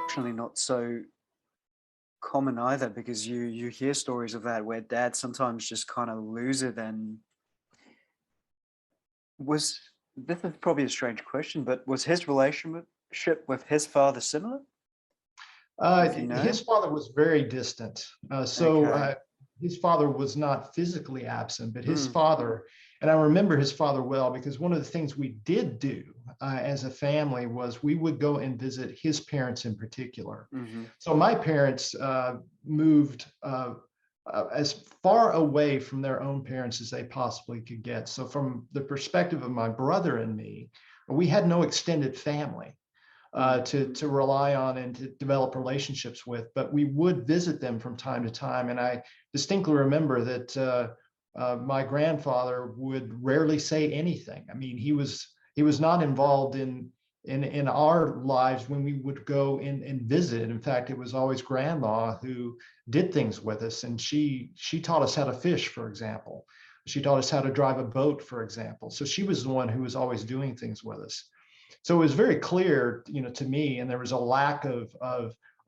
unfortunately not so common either, because you hear stories of that where dads sometimes just kind of lose it. And was this is probably a strange question, but was his relationship with his father similar, if you His know? father was very distant. Okay. His father was not physically absent, but his Mm, father, and I remember his father well because one of the things we did do as a family was we would go and visit his parents in particular. mm-hmm. So my parents moved as far away from their own parents as they possibly could get. So from the perspective of my brother and me, we had no extended family Mm, to rely on and to develop relationships with, but we would visit them from time to time. And I distinctly remember that my grandfather would rarely say anything. I mean, he was not involved in our lives when we would go and visit. In fact, it was always grandma who did things with us, and she taught us how to fish, for example. She taught us how to drive a boat, for example. So she was the one who was always doing things with us. So it was very clear, to me, and there was a lack of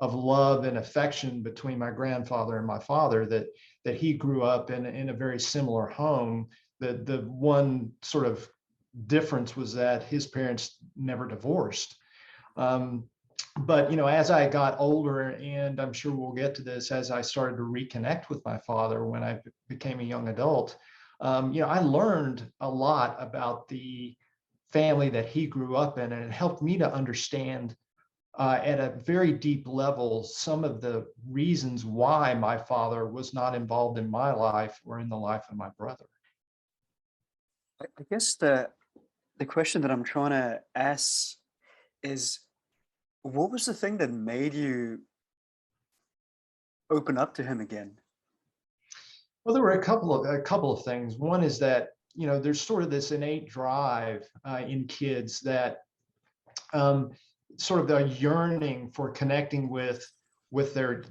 love and affection between my grandfather and my father, that he grew up in a very similar home. The one sort of difference was that his parents never divorced. Um, but as I got older, and I'm sure we'll get to this, as I started to reconnect with my father when I became a young adult, I learned a lot about the family that he grew up in, and it helped me to understand at a very deep level some of the reasons why my father was not involved in my life or in the life of my brother. I guess the question that I'm trying to ask is, what was the thing that made you open up to him again? Well, there were a couple of things. One is that there's sort of this innate drive in kids that um, sort of the yearning for connecting with their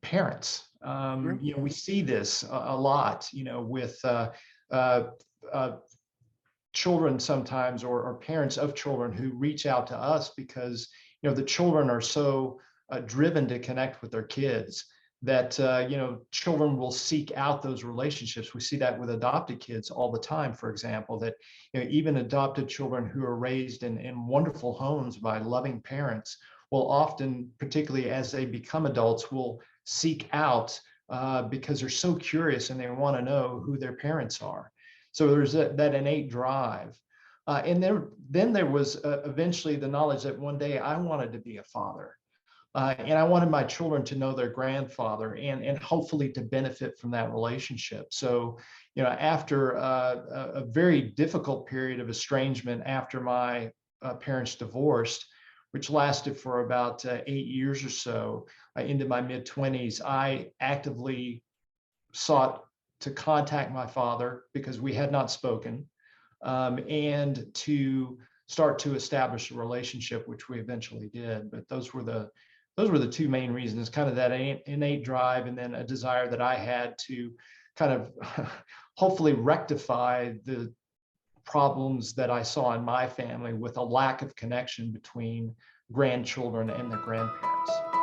parents. Mm, We see this a lot, with uh, uh, children sometimes, or parents of children who reach out to us because the children are so driven to connect with their kids that children will seek out those relationships. We see that with adopted kids all the time, for example, that even adopted children who are raised in wonderful homes by loving parents will often, particularly as they become adults, will seek out because they're so curious and they want to know who their parents are. So there's that innate drive. And then there was eventually the knowledge that one day I wanted to be a father. And I wanted my children to know their grandfather, and hopefully to benefit from that relationship. So, after a very difficult period of estrangement after my parents divorced, which lasted for about 8 years or so, into my mid 20s, I actively sought to contact my father because we had not spoken, and to start to establish a relationship, which we eventually did. But those were the two main reasons: kind of that innate drive, and then a desire that I had to kind of hopefully rectify the problems that I saw in my family with a lack of connection between grandchildren and their grandparents.